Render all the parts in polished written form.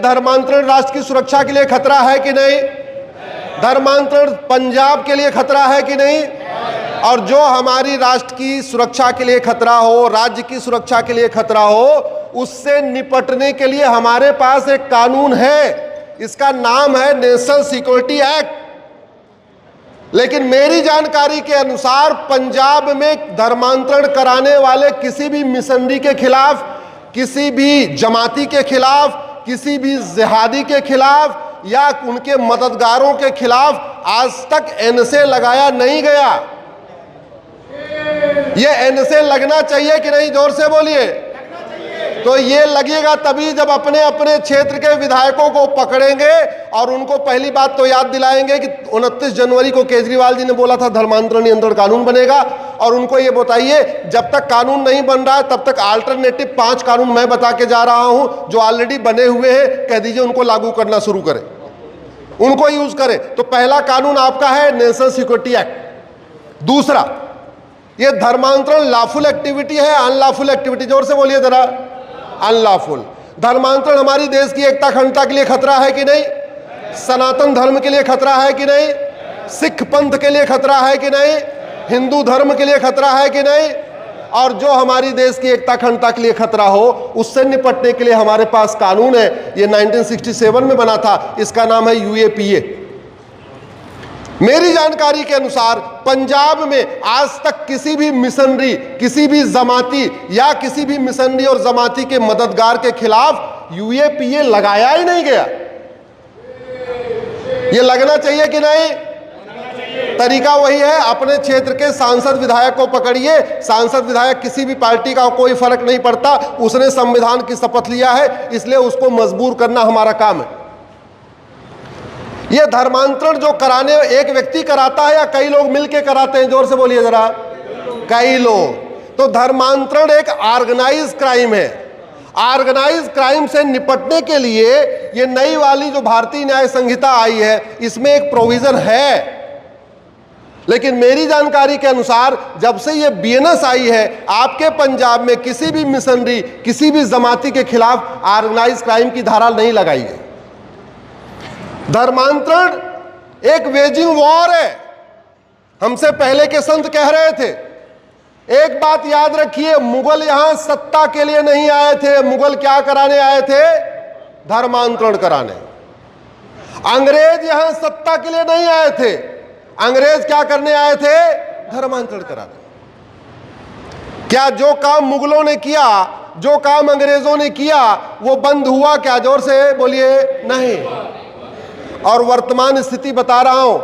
धर्मांतरण राष्ट्र की सुरक्षा के लिए खतरा है कि नहीं? धर्मांतरण पंजाब के लिए खतरा है कि नहीं? और जो हमारी राष्ट्र की सुरक्षा के लिए खतरा हो, राज्य की सुरक्षा के लिए खतरा हो, उससे निपटने के लिए हमारे पास एक कानून है, इसका नाम है नेशनल सिक्योरिटी एक्ट। लेकिन मेरी जानकारी के अनुसार पंजाब में धर्मांतरण कराने वाले किसी भी मिशनरी के खिलाफ, किसी भी जमाती के खिलाफ, किसी भी जिहादी के खिलाफ या उनके मददगारों के खिलाफ आज तक एनएसए लगाया नहीं गया। ये एनएसए लगना चाहिए कि नहीं? जोर से बोलिए। तो ये लगेगा तभी जब अपने अपने क्षेत्र के विधायकों को पकड़ेंगे और उनको पहली बात तो याद दिलाएंगे कि 29 जनवरी को केजरीवाल जी ने बोला था धर्मांतरण नियंत्रण कानून बनेगा, और उनको ये बताइए जब तक कानून नहीं बन रहा है तब तक अल्टरनेटिव 5 कानून मैं बता के जा रहा हूं जो ऑलरेडी बने हुए हैं, कह दीजिए उनको लागू करना शुरू करें, उनको यूज करें। तो पहला कानून आपका है नेशनल सिक्योरिटी एक्ट। दूसरा, ये धर्मांतरण लॉफुल एक्टिविटी है अनलॉफुल एक्टिविटी? जोर से बोलिए जरा। अनलॉफुल। धर्मांतरण हमारी देश की एकता अखंडता के लिए खतरा है कि नहीं? सनातन धर्म के लिए खतरा है कि नहीं? सिख पंथ के लिए खतरा है कि नहीं? हिंदू धर्म के लिए खतरा है कि नहीं? और जो हमारी देश की एकता अखंडता के लिए खतरा हो, उससे निपटने के लिए हमारे पास कानून है। ये 1967 में बना था, इसका नाम है यूएपीए। मेरी जानकारी के अनुसार पंजाब में आज तक किसी भी मिशनरी, किसी भी जमाती या किसी भी मिशनरी और जमाती के मददगार के खिलाफ यूएपीए लगाया ही नहीं गया। ये लगना चाहिए कि नहीं? तरीका वही है, अपने क्षेत्र के सांसद विधायक को पकड़िए। सांसद विधायक किसी भी पार्टी का कोई फर्क नहीं पड़ता, उसने संविधान की शपथ लिया है, इसलिए उसको मजबूर करना हमारा काम है। ये धर्मांतरण जो कराने एक व्यक्ति कराता है या कई लोग मिलके कराते हैं? जोर से बोलिए जरा। कई लोग। तो धर्मांतरण एक ऑर्गेनाइज क्राइम है। ऑर्गेनाइज क्राइम से निपटने के लिए ये नई वाली जो भारतीय न्याय संहिता आई है, इसमें एक प्रोविजन है। लेकिन मेरी जानकारी के अनुसार जब से ये बीएनएस आई है, आपके पंजाब में किसी भी मिशनरी, किसी भी जमाती के खिलाफ ऑर्गेनाइज क्राइम की धारा नहीं लगाई गई। धर्मांतरण एक वेजिंग वॉर है, हमसे पहले के संत कह रहे थे। एक बात याद रखिए, मुगल यहां सत्ता के लिए नहीं आए थे। मुगल क्या कराने आए थे? धर्मांतरण कराने। अंग्रेज यहां सत्ता के लिए नहीं आए थे। अंग्रेज क्या करने आए थे? धर्मांतरण कराने। क्या जो काम मुगलों ने किया, जो काम अंग्रेजों ने किया, वो बंद हुआ क्या? जोर से बोलिए। नहीं। और वर्तमान स्थिति बता रहा हूं,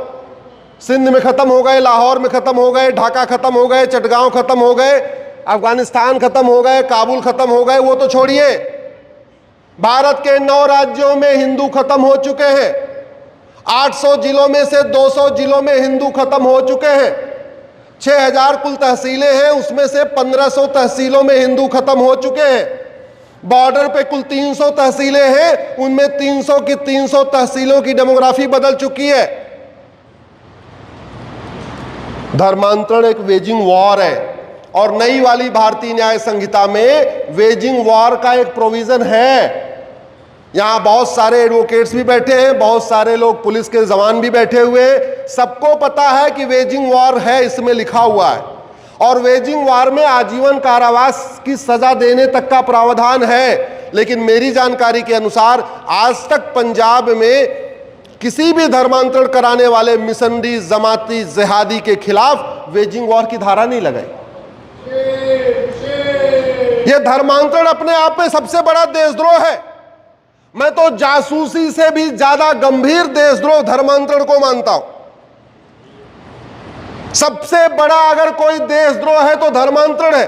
सिंध में खत्म हो गए, लाहौर में खत्म हो गए, ढाका खत्म हो गए, चटगांव खत्म हो गए, अफगानिस्तान खत्म हो गए, काबुल खत्म हो गए, वो तो छोड़िए। भारत के 9 राज्यों में हिंदू खत्म हो चुके हैं। 800 जिलों में से 200 जिलों में हिंदू खत्म हो चुके हैं। 6000 कुल तहसीलें हैं, उसमें से 1500 तहसीलों में हिंदू खत्म हो चुके हैं। बॉर्डर पे कुल 300 तहसीलें हैं, उनमें 300 की 300 तहसीलों की डेमोग्राफी बदल चुकी है। धर्मांतरण एक वेजिंग वॉर है, और नई वाली भारतीय न्याय संहिता में वेजिंग वॉर का एक प्रोविजन है। यहां बहुत सारे एडवोकेट्स भी बैठे हैं, बहुत सारे लोग पुलिस के जवान भी बैठे हुए हैं। सबको पता है कि वेजिंग वॉर है, इसमें लिखा हुआ है। और वेजिंग वॉर में आजीवन कारावास की सजा देने तक का प्रावधान है। लेकिन मेरी जानकारी के अनुसार आज तक पंजाब में किसी भी धर्मांतरण कराने वाले मिशनरी, जमाती, जिहादी के खिलाफ वेजिंग वॉर की धारा नहीं लगाई। यह धर्मांतरण अपने आप में सबसे बड़ा देशद्रोह है। मैं तो जासूसी से भी ज्यादा गंभीर देशद्रोह धर्मांतरण को मानता हूं। सबसे बड़ा अगर कोई देशद्रोह है तो धर्मांतरण है।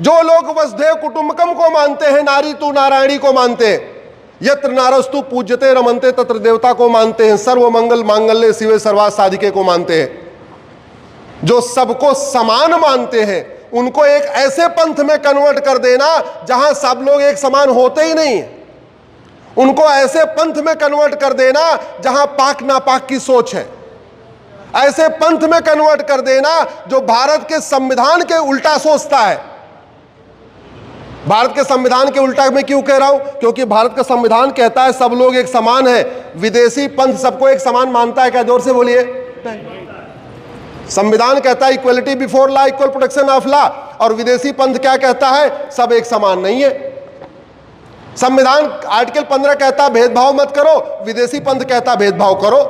जो लोग वसुधैव कुटुंबकम को मानते हैं, नारी तू नारायणी को मानते हैं, यत्र नारस्तु पूज्यते रमन्ते तत्र देवता को मानते हैं, सर्व मंगल मांगल्ये शिवे सर्वार्थ साधिके को मानते हैं, जो सबको समान मानते हैं, उनको एक ऐसे पंथ में कन्वर्ट कर देना जहां सब लोग एक समान होते ही नहीं। उनको ऐसे पंथ में कन्वर्ट कर देना जहां पाक नापाक की सोच है। ऐसे पंथ में कन्वर्ट कर देना जो भारत के संविधान के उल्टा सोचता है। भारत के संविधान के उल्टा मैं क्यों कह रहा हूं? क्योंकि भारत का संविधान कहता है सब लोग एक समान है। विदेशी पंथ सबको एक समान मानता है क्या? जोर से बोलिए। नहीं। संविधान कहता है equality before law, equal protection of law, और विदेशी पंथ क्या कहता है? सब एक समान नहीं है। संविधान आर्टिकल 15 कहता भेदभाव मत करो, विदेशी पंथ कहता भेदभाव करो।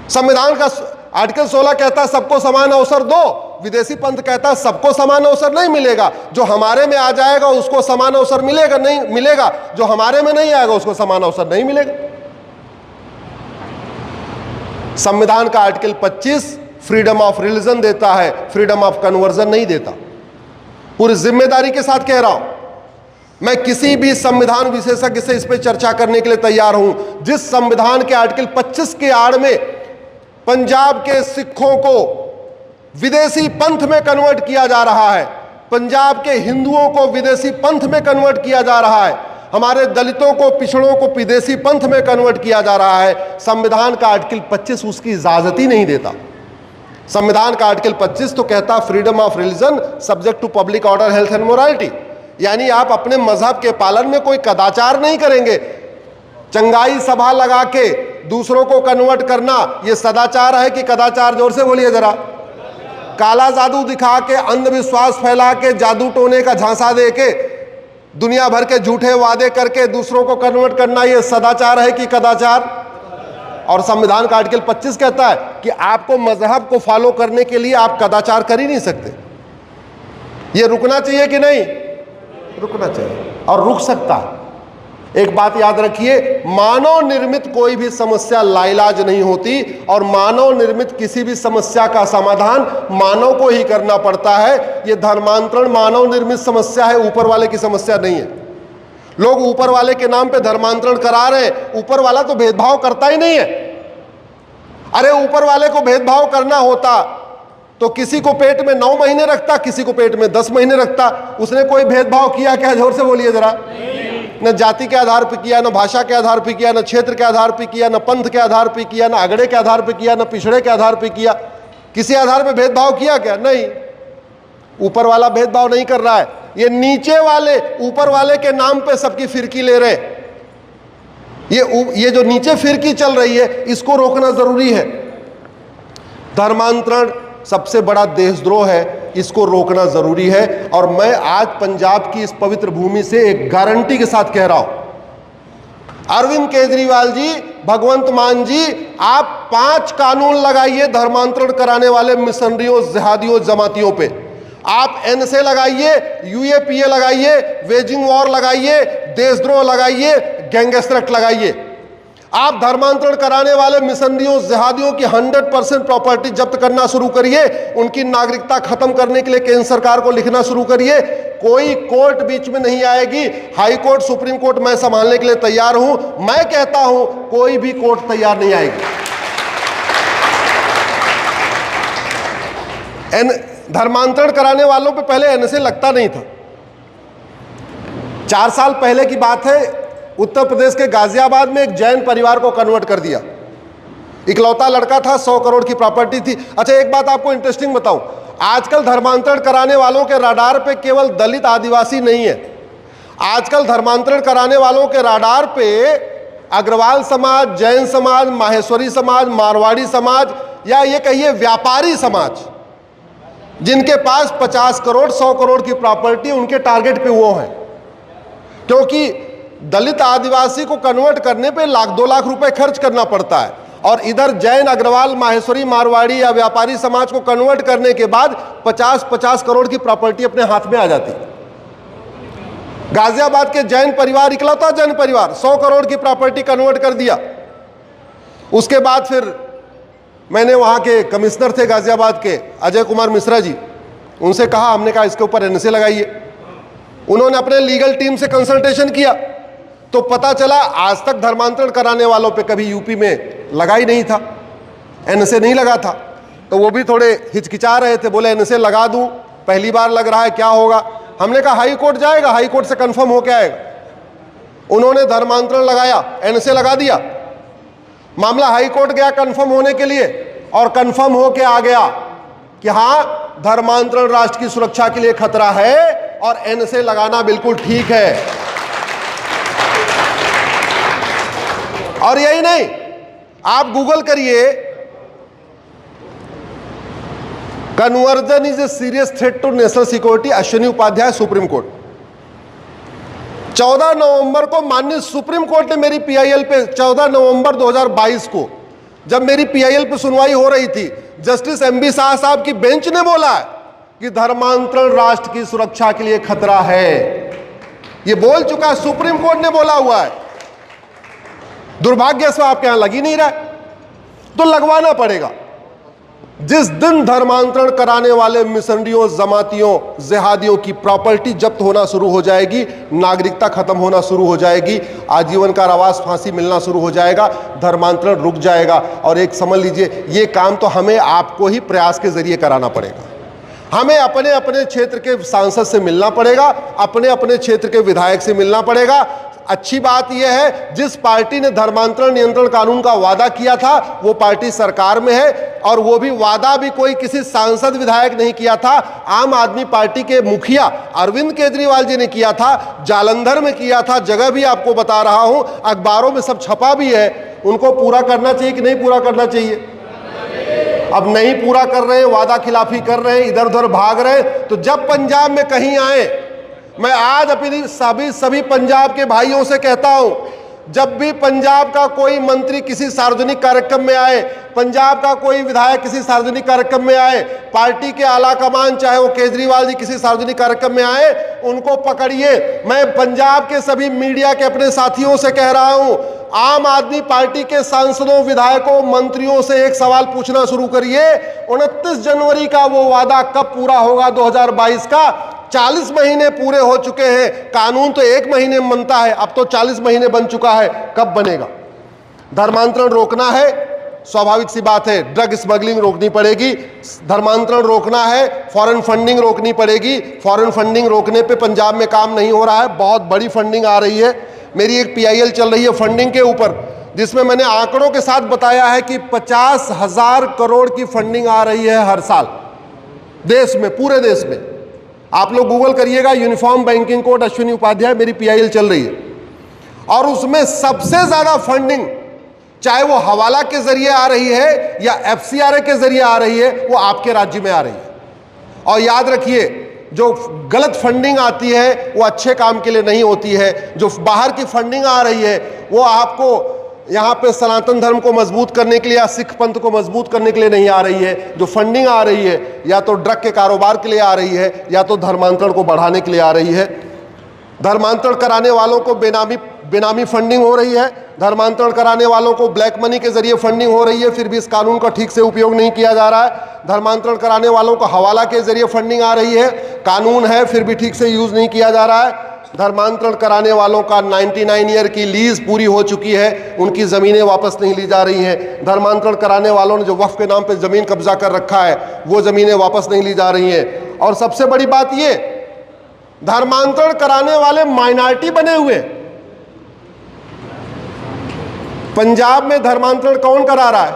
संविधान का आर्टिकल 16 कहता सबको समान अवसर दो, विदेशी पंथ कहता सबको समान अवसर नहीं मिलेगा। जो हमारे में आ जाएगा उसको समान अवसर मिलेगा, नहीं मिलेगा। जो हमारे में नहीं आएगा उसको समान अवसर नहीं मिलेगा। संविधान का आर्टिकल 25 फ्रीडम ऑफ रिलीजन देता है, फ्रीडम ऑफ कन्वर्जन नहीं देता। पूरी जिम्मेदारी के साथ कह रहा हूं, मैं किसी भी संविधान विशेषज्ञ से इस पर चर्चा करने के लिए तैयार हूं। जिस संविधान के आर्टिकल 25 के आड़ में पंजाब के सिखों को विदेशी पंथ में कन्वर्ट किया जा रहा है, पंजाब के हिंदुओं को विदेशी पंथ में कन्वर्ट किया जा रहा है, हमारे दलितों को, पिछड़ों को विदेशी पंथ में कन्वर्ट किया जा रहा है, संविधान का आर्टिकल 25 उसकी इजाजत ही नहीं देता। संविधान का आर्टिकल 25 तो कहता freedom of religion subject to public order, health and morality, यानी आप अपने मजहब के पालन में कोई कदाचार नहीं करेंगे। चंगाई सभा लगा के दूसरों को कन्वर्ट करना यह सदाचार है कि कदाचार? जोर से बोलिए जरा। काला जादू दिखा के, अंधविश्वास फैला के, जादू टोने का झांसा दे के, दुनिया भर के झूठे वादे करके दूसरों को कन्वर्ट करना यह सदाचार है कि कदाचार? और संविधान का आर्टिकल 25 कहता है कि आपको मजहब को फॉलो करने के लिए आप कदाचार कर ही नहीं सकते। यह रुकना चाहिए कि नहीं? रुकना चाहिए, और रुक सकता है। एक बात याद रखिए, मानव निर्मित कोई भी समस्या लाइलाज नहीं होती, और मानव निर्मित किसी भी समस्या का समाधान मानव को ही करना पड़ता है। यह धर्मांतरण मानव निर्मित समस्या है, ऊपर वाले की समस्या नहीं है। लोग ऊपर वाले के नाम पे धर्मांतरण करा रहे हैं, ऊपर वाला तो भेदभाव करता ही नहीं है। अरे ऊपर वाले को भेदभाव करना होता तो किसी को पेट में 9 महीने रखता, किसी को पेट में 10 महीने रखता। उसने कोई भेदभाव किया क्या? जोर से बोलिए जरा। न जाति के आधार पर किया, न भाषा के आधार पर किया, न क्षेत्र के आधार पर किया, न पंथ के आधार पर किया, न अगड़े के आधार पर किया, न पिछड़े के आधार पर किया। किसी आधार पर भेदभाव किया क्या? नहीं। ऊपर वाला भेदभाव नहीं कर रहा है, ये नीचे वाले ऊपर वाले के नाम पे सबकी फिरकी ले रहे। ये जो नीचे फिरकी चल रही है, इसको रोकना जरूरी है। धर्मांतरण सबसे बड़ा देशद्रोह है, इसको रोकना जरूरी है। और मैं आज पंजाब की इस पवित्र भूमि से एक गारंटी के साथ कह रहा हूं, अरविंद केजरीवाल जी, भगवंत मान जी, आप 5 कानून लगाइए धर्मांतरण कराने वाले मिशनरियों, जिहादियों, जमातियों पे। आप एनएसए लगाइए, यूएपीए लगाइए, वेजिंग वॉर लगाइए, देशद्रोह लगाइए, गैंगस्टर एक्ट लगाइए। आप धर्मांतरण कराने वाले मिशनरियों, जिहादियों की 100% प्रॉपर्टी जब्त करना शुरू करिए। उनकी नागरिकता खत्म करने के लिए केंद्र सरकार को लिखना शुरू kariye। कोई कोर्ट बीच में नहीं आएगी। हाई कोर्ट, सुप्रीम कोर्ट मैं संभालने के लिए तैयार हूं। मैं कहता हूं कोई भी कोर्ट तैयार नहीं आएगी। धर्मांतरण कराने वालों पे पहले एनएसए लगता नहीं था। 4 साल पहले की बात है, उत्तर प्रदेश के गाजियाबाद में एक जैन परिवार को कन्वर्ट कर दिया। इकलौता लड़का था, 100 करोड़ की प्रॉपर्टी थी। अच्छा, एक बात आपको इंटरेस्टिंग बताऊं, आजकल धर्मांतरण कराने वालों के राडार पे केवल दलित आदिवासी नहीं है। आजकल धर्मांतरण कराने वालों के राडार पे अग्रवाल समाज, जैन समाज, माहेश्वरी समाज, मारवाड़ी समाज, या ये कहिए व्यापारी समाज, जिनके पास 50 करोड़ 100 करोड़ की प्रॉपर्टी, उनके टारगेट पे वो है। क्योंकि दलित आदिवासी को कन्वर्ट करने पे 1-2 लाख रुपए खर्च करना पड़ता है, और इधर जैन, अग्रवाल, माहेश्वरी, मारवाड़ी या व्यापारी समाज को कन्वर्ट करने के बाद 50-50 करोड़ की प्रॉपर्टी अपने हाथ में आ जाती है। गाजियाबाद के जैन परिवार, इकलौता जैन परिवार, 100 करोड़ की प्रॉपर्टी कन्वर्ट कर दिया। उसके बाद फिर मैंने वहाँ के कमिश्नर थे गाजियाबाद के, अजय कुमार मिश्रा जी, उनसे कहा, हमने कहा इसके ऊपर एनएसए लगाइए। उन्होंने अपने लीगल टीम से कंसल्टेशन किया तो पता चला आज तक धर्मांतरण कराने वालों पे कभी यूपी में लगा ही नहीं था, एनएसए नहीं लगा था। तो वो भी थोड़े हिचकिचा रहे थे, बोले एनएसए लगा दूं, पहली बार लग रहा है, क्या होगा। हमने कहा हाई कोर्ट जाएगा, हाई कोर्ट से कंफर्म होके आएगा। उन्होंने धर्मांतरण लगाया, एनएसए लगा दिया, मामला हाई कोर्ट गया कंफर्म होने के लिए, और कंफर्म होके आ गया कि हाँ, धर्मांतरण राष्ट्र की सुरक्षा के लिए खतरा है, और एन से लगाना बिल्कुल ठीक है। और यही नहीं, आप गूगल करिए, conversion is a serious threat to national security, Ashwini Upadhyay, supreme court. 14 नवंबर को माननीय सुप्रीम कोर्ट ने मेरी पीआईएल पे, 14 नवंबर 2022 को जब मेरी पीआईएल पे सुनवाई हो रही थी, जस्टिस एमबी शाह साहब की बेंच ने बोला कि धर्मांतरण राष्ट्र की सुरक्षा के लिए खतरा है। ये बोल चुका है, सुप्रीम कोर्ट ने बोला हुआ है। दुर्भाग्य से आपके यहां लग ही नहीं रहा, तो लगवाना पड़ेगा। जिस दिन धर्मांतरण कराने वाले मिशनरियों, जमातियों, जिहादियों की प्रॉपर्टी जब्त होना शुरू हो जाएगी, नागरिकता खत्म होना शुरू हो जाएगी, आजीवन कारावास, फांसी मिलना शुरू हो जाएगा, धर्मांतरण रुक जाएगा। और एक समझ लीजिए, ये काम तो हमें आपको ही प्रयास के जरिए कराना पड़ेगा। हमें अपने अपने क्षेत्र के सांसद से मिलना पड़ेगा, अपने अपने क्षेत्र के विधायक से मिलना पड़ेगा। अच्छी बात यह है, जिस पार्टी ने धर्मांतरण नियंत्रण कानून का वादा किया था वो पार्टी सरकार में है, और वो भी वादा भी कोई किसी सांसद विधायक नहीं किया था, आम आदमी पार्टी के मुखिया अरविंद केजरीवाल जी ने किया था, जालंधर में किया था। जगह भी आपको बता रहा हूं, अखबारों में सब छपा भी है। उनको पूरा करना चाहिए कि नहीं पूरा करना चाहिए? अब नहीं पूरा कर रहे हैं, वादा खिलाफी कर रहे हैं, इधर उधर भाग रहे हैं। तो जब पंजाब में कहीं आए, मैं आज अपनी सभी पंजाब के भाइयों से कहता हूं, जब भी पंजाब का कोई मंत्री किसी सार्वजनिक कार्यक्रम में आए, पंजाब का कोई विधायक किसी सार्वजनिक कार्यक्रम में आए, पार्टी के आला कमान चाहे वो केजरीवाल जी किसी सार्वजनिक कार्यक्रम में आए, उनको पकड़िए। मैं पंजाब के सभी मीडिया के अपने साथियों से कह रहा हूं, आम आदमी पार्टी के सांसदों, विधायकों, मंत्रियों से एक सवाल पूछना शुरू करिए, 29 जनवरी का वो वादा कब पूरा होगा 2022 का? 40 महीने पूरे हो चुके हैं। कानून तो 1 महीने में बनता है, अब तो 40 महीने बन चुका है। कब बनेगा? धर्मांतरण रोकना है, स्वाभाविक सी बात है, ड्रग स्मगलिंग रोकनी पड़ेगी। धर्मांतरण रोकना है, फॉरेन फंडिंग रोकनी पड़ेगी। फॉरेन फंडिंग रोकने पे पंजाब में काम नहीं हो रहा है, बहुत बड़ी फंडिंग आ रही है। मेरी एक पीआईएल चल रही है फंडिंग के ऊपर, जिसमें मैंने आंकड़ों के साथ बताया है कि 50,000 करोड़ की फंडिंग आ रही है हर साल देश में, पूरे देश में। आप लोग गूगल करिएगा, uniform banking code Ashwini Upadhyay, मेरी पीआईएल चल रही है। और उसमें सबसे ज्यादा फंडिंग, चाहे वो हवाला के जरिए आ रही है या एफसीआरए के जरिए आ रही है, वो आपके राज्य में आ रही है। और याद रखिए, जो गलत फंडिंग आती है वो अच्छे काम के लिए नहीं होती है। जो बाहर की फंडिंग आ रही है वो आपको यहाँ पे सनातन धर्म को मजबूत करने के लिए या सिख पंथ को मजबूत करने के लिए नहीं आ रही है। जो फंडिंग आ रही है या तो ड्रग के कारोबार के लिए आ रही है या तो धर्मांतरण को बढ़ाने के लिए आ रही है। धर्मांतरण कराने वालों को बेनामी फंडिंग हो रही है, धर्मांतरण कराने वालों को ब्लैक मनी के जरिए फंडिंग हो रही है, फिर भी इस कानून का ठीक से उपयोग नहीं किया जा रहा है। धर्मांतरण कराने वालों को हवाला के जरिए फंडिंग आ रही है, कानून है फिर भी ठीक से यूज नहीं किया जा रहा है। धर्मांतरण कराने वालों का 99 ईयर की लीज पूरी हो चुकी है, उनकी ज़मीनें वापस नहीं ली जा रही हैं। धर्मांतरण कराने वालों ने जो वक्फ के नाम पे ज़मीन कब्जा कर रखा है वो ज़मीनें वापस नहीं ली जा रही हैं। और सबसे बड़ी बात ये, धर्मांतरण कराने वाले माइनॉरिटी बने हुए। पंजाब में धर्मांतरण कौन करा रहा है?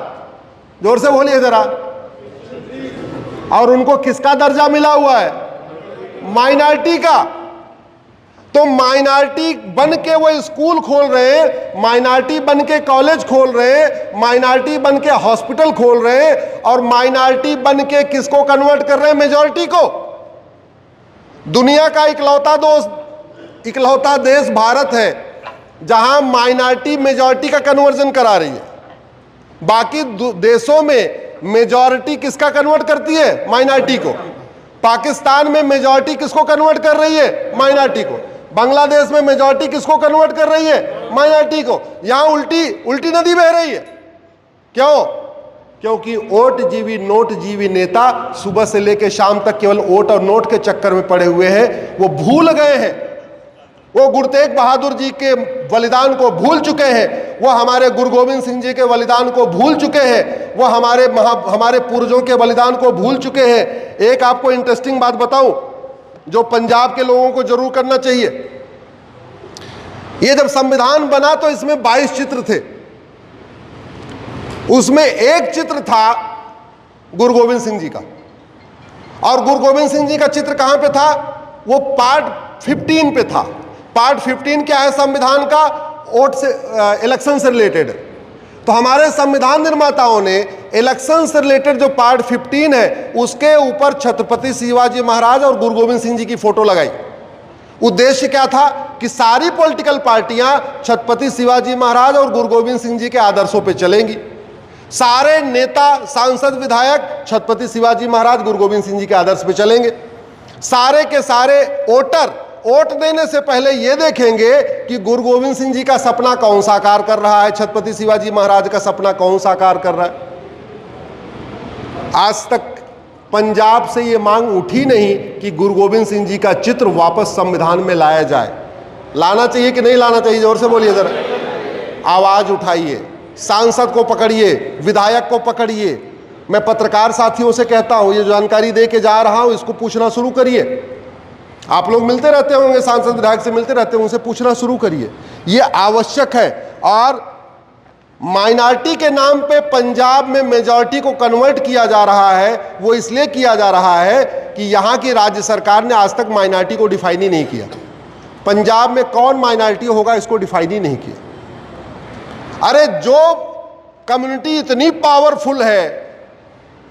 जोर से बोलिए जरा। और उनको किसका दर्जा मिला हुआ है? माइनॉरिटी का। तो माइनॉरिटी बन के वो स्कूल खोल रहे हैं, माइनॉरिटी बन के कॉलेज खोल रहे हैं, माइनॉरिटी बन के हॉस्पिटल खोल रहे हैं, और माइनॉरिटी बन के किसको कन्वर्ट कर रहे हैं? मेजॉरिटी को। दुनिया का इकलौता देश भारत है जहां माइनॉरिटी मेजॉरिटी का कन्वर्जन करा रही है। बाकी देशों में मेजॉरिटी किसका कन्वर्ट करती है? माइनॉरिटी को। पाकिस्तान में मेजॉरिटी किसको कन्वर्ट कर रही है? माइनॉरिटी को। बांग्लादेश में मेजॉरिटी किसको कन्वर्ट कर रही है? माइनॉरिटी को। यहां उल्टी नदी बह रही है। क्यों? क्योंकि ओट जीवी नोट जीवी नेता सुबह से लेकर शाम तक केवल ओट और नोट के चक्कर में पड़े हुए हैं। वो भूल गए हैं, वो गुरु तेग बहादुर जी के बलिदान को भूल चुके हैं, वो हमारे गुरु गोविंद सिंह जी के बलिदान को भूल चुके हैं, वो हमारे पूर्वजों के बलिदान को भूल चुके हैं। एक आपको इंटरेस्टिंग बात बताऊं जो पंजाब के लोगों को जरूर करना चाहिए। ये जब संविधान बना तो इसमें 22 चित्र थे, उसमें एक चित्र था गुरु गोविंद सिंह जी का। और गुरु गोविंद सिंह जी का चित्र कहां पे था? वो पार्ट 15 पे था। पार्ट 15 क्या है संविधान का? वोट से, इलेक्शन से रिलेटेड। तो हमारे संविधान निर्माताओं ने इलेक्शन से रिलेटेड जो पार्ट 15 है उसके ऊपर छत्रपति शिवाजी महाराज और गुरु गोविंद सिंह जी की फोटो लगाई। उद्देश्य क्या था? कि सारी पॉलिटिकल पार्टियां छत्रपति शिवाजी महाराज और गुरु गोविंद सिंह जी के आदर्शों पे चलेंगी। सारे नेता, सांसद, विधायक छत्रपति शिवाजी महाराज, गुरु गोविंद सिंह जी के आदर्श पे चलेंगे। सारे के सारे वोटर वोट देने से पहले ये देखेंगे कि गुरु गोविंद सिंह जी का सपना कौन साकार कर रहा है, छत्रपति शिवाजी महाराज का सपना कौन साकार कर रहा है। आज तक पंजाब से ये मांग उठी नहीं कि गुरु गोविंद सिंह जी का चित्र वापस संविधान में लाया जाए। लाना चाहिए कि नहीं लाना चाहिए? जोर से बोलिए जरा, आवाज उठाइए, सांसद को पकड़िए, विधायक को पकड़िए। मैं पत्रकार साथियों से कहता हूं, ये जानकारी दे के जा रहा हूं, इसको पूछना शुरू करिए। आप लोग मिलते रहते होंगे, सांसद विधायक से मिलते रहते होंगे, उनसे पूछना शुरू करिए। ये आवश्यक है। और माइनॉरिटी के नाम पे पंजाब में मेजॉरिटी को कन्वर्ट किया जा रहा है, वो इसलिए किया जा रहा है कि यहाँ की राज्य सरकार ने आज तक माइनॉरिटी को डिफाइन ही नहीं किया। पंजाब में कौन माइनॉरिटी होगा इसको डिफाइन ही नहीं किया। अरे जो कम्युनिटी इतनी पावरफुल है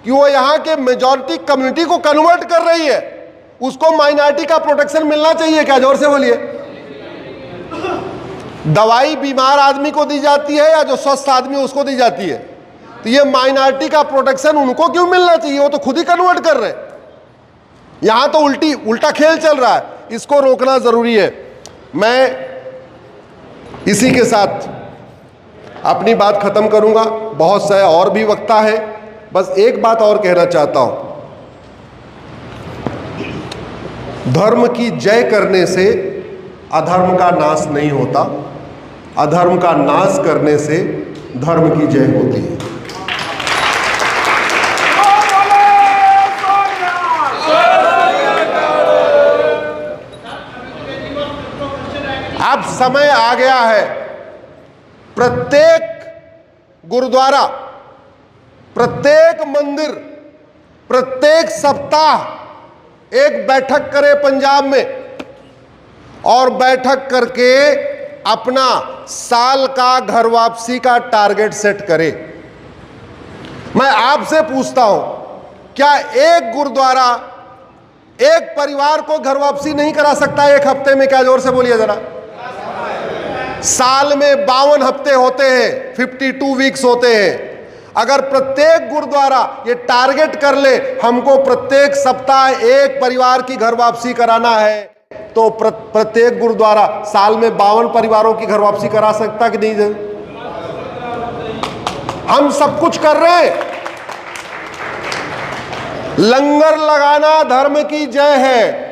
कि वो यहाँ के मेजॉरिटी कम्युनिटी को कन्वर्ट कर रही है, उसको माइनॉरिटी का प्रोटेक्शन मिलना चाहिए क्या? जोर से बोलिए। दवाई बीमार आदमी को दी जाती है या जो स्वस्थ आदमी उसको दी जाती है? तो ये माइनॉरिटी का प्रोटेक्शन उनको क्यों मिलना चाहिए? वो तो खुद ही कन्वर्ट कर रहे हैं। यहां तो उल्टा खेल चल रहा है, इसको रोकना जरूरी है। मैं इसी के साथ अपनी बात खत्म करूंगा। बहुत सारे और भी वक्ता है, बस एक बात और कहना चाहता हूं। धर्म की जय करने से अधर्म का नाश नहीं होता, अधर्म का नाश करने से धर्म की जय होती है। अब समय आ गया है, प्रत्येक गुरुद्वारा, प्रत्येक मंदिर, प्रत्येक सप्ताह एक बैठक करे पंजाब में, और बैठक करके अपना साल का घर वापसी का टारगेट सेट करे। मैं आपसे पूछता हूं, क्या एक गुरुद्वारा एक परिवार को घर वापसी नहीं करा सकता एक हफ्ते में? क्या? जोर से बोलिए जरा। साल में 52 हफ्ते होते हैं, 52 वीक्स होते हैं। अगर प्रत्येक गुरुद्वारा ये टारगेट कर ले, हमको प्रत्येक सप्ताह एक परिवार की घर वापसी कराना है, तो प्रत्येक गुरुद्वारा साल में 52 परिवारों की घर वापसी करा सकता कि नहीं? हम सब कुछ कर रहे हैं। लंगर लगाना धर्म की जय है,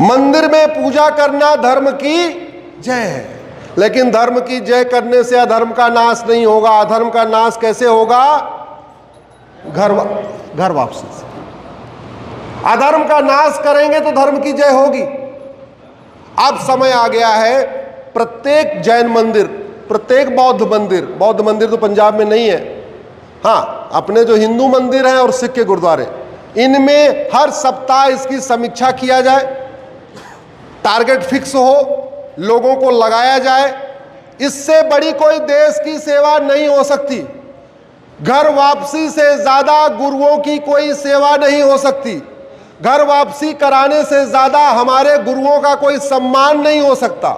मंदिर में पूजा करना धर्म की जय है। लेकिन धर्म की जय करने से अधर्म का नाश नहीं होगा। अधर्म का नाश कैसे होगा? घर वापसी से। अधर्म का नाश करेंगे तो धर्म की जय होगी। अब समय आ गया है, प्रत्येक जैन मंदिर, प्रत्येक बौद्ध मंदिर तो पंजाब में नहीं है, हाँ, अपने जो हिंदू मंदिर हैं और सिख के गुरुद्वारे, इनमें हर सप्ताह इसकी समीक्षा किया जाए, टारगेट फिक्स हो, लोगों को लगाया जाए। इससे बड़ी कोई देश की सेवा नहीं हो सकती। घर वापसी से ज्यादा गुरुओं की कोई सेवा नहीं हो सकती। घर वापसी कराने से ज्यादा हमारे गुरुओं का कोई सम्मान नहीं हो सकता।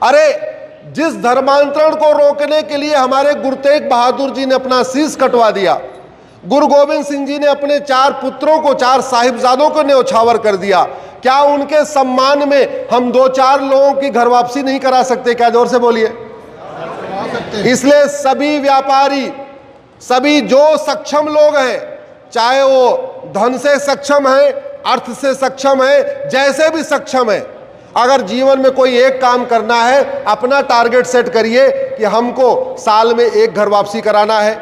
अरे, जिस धर्मांतरण को रोकने के लिए हमारे गुरु तेग बहादुर जी ने अपना शीश कटवा दिया, गुरु गोविंद सिंह जी ने अपने 4 पुत्रों को, 4 साहिबजादों को न्यौछावर कर दिया, क्या उनके सम्मान में हम 2-4 लोगों की घर वापसी नहीं करा सकते? क्या? जोर से बोलिए। इसलिए सभी व्यापारी, सभी जो सक्षम लोग हैं, चाहे वो धन से सक्षम है, अर्थ से सक्षम है, जैसे भी सक्षम है, अगर जीवन में कोई एक काम करना है, अपना टारगेट सेट करिए कि हमको साल में एक घर वापसी कराना है।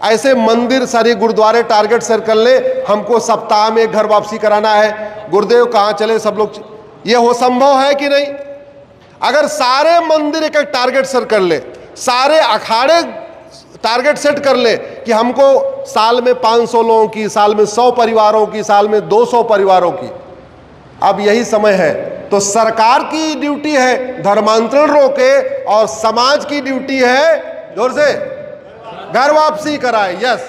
ऐसे मंदिर, सारे गुरुद्वारे टारगेट सेट कर ले, हमको सप्ताह में एक घर वापसी कराना है। गुरुदेव कहाँ चले सब लोग? ये हो संभव है कि नहीं? अगर सारे मंदिर एक टारगेट सेट कर ले, सारे अखाड़े टारगेट सेट कर ले कि हमको साल में 500 लोगों की, साल में 100 परिवारों की, साल में 200 परिवारों की। अब यही समय है। तो सरकार की ड्यूटी है धर्मांतरण रोके और समाज की ड्यूटी है, जोर से, घर वापसी कराए। यस,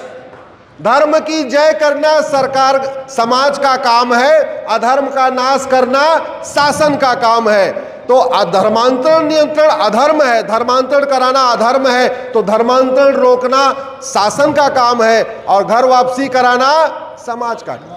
धर्म की जय करना सरकार समाज का काम है, अधर्म का नाश करना शासन का काम है। तो धर्मांतरण नियंत्रण अधर्म है, धर्मांतरण कराना अधर्म है, तो धर्मांतरण रोकना शासन का काम है और घर वापसी कराना समाज का काम।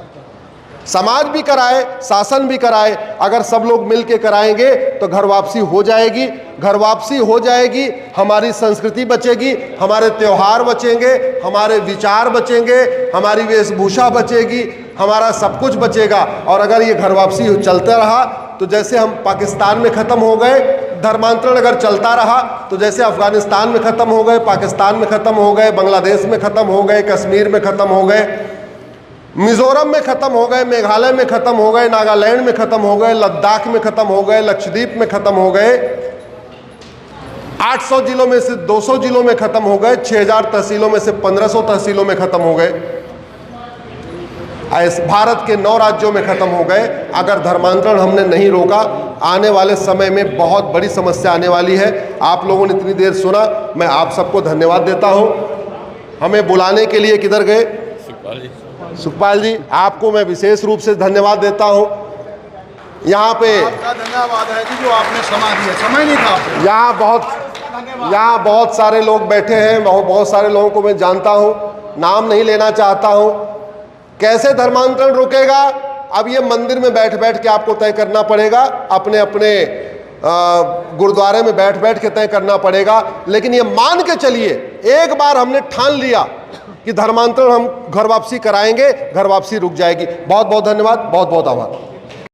समाज भी कराए, शासन भी कराए। अगर सब लोग मिलके कराएंगे तो घर वापसी हो जाएगी। घर वापसी हो जाएगी, हमारी संस्कृति बचेगी, हमारे त्योहार बचेंगे, हमारे विचार बचेंगे, हमारी वेशभूषा बचेगी, हमारा सब कुछ बचेगा। और अगर ये घर वापसी चलता रहा तो जैसे हम पाकिस्तान में ख़त्म हो गए, धर्मांतरण अगर चलता रहा तो जैसे अफगानिस्तान में ख़त्म हो गए, पाकिस्तान में ख़त्म हो गए, बांग्लादेश में ख़त्म हो गए, कश्मीर में ख़त्म हो गए, मिजोरम में ख़त्म हो गए, मेघालय में ख़त्म हो गए, नागालैंड में ख़त्म हो गए, लद्दाख में ख़त्म हो गए, लक्षद्वीप में ख़त्म हो गए, 800 जिलों में से 200 जिलों में ख़त्म हो गए, 6000 तहसीलों में से 1500 तहसीलों में ख़त्म हो गए, भारत के 9 राज्यों में ख़त्म हो गए। अगर धर्मांतरण हमने नहीं रोका, आने वाले समय में बहुत बड़ी समस्या आने वाली है। आप लोगों ने इतनी देर सुना, मैं आप सबको धन्यवाद देता हूँ। हमें बुलाने के लिए किधर गए? सुखपाल जी, आपको मैं विशेष रूप से धन्यवाद देता हूँ। यहाँ पे आपका धन्यवाद है जी, जो आपने समय दिया, समय नहीं था। यहाँ बहुत सारे लोग बैठे हैं, बहुत सारे लोगों को मैं जानता हूँ, नाम नहीं लेना चाहता हूँ। कैसे धर्मांतरण रुकेगा, अब ये मंदिर में बैठ बैठ के आपको तय करना पड़ेगा, अपने अपने गुरुद्वारे में बैठ बैठ के तय करना पड़ेगा। लेकिन ये मान के चलिए, एक बार हमने ठान लिया कि धर्मांतरण हम घर वापसी कराएंगे, घर वापसी रुक जाएगी। बहुत बहुत धन्यवाद, बहुत बहुत आभार।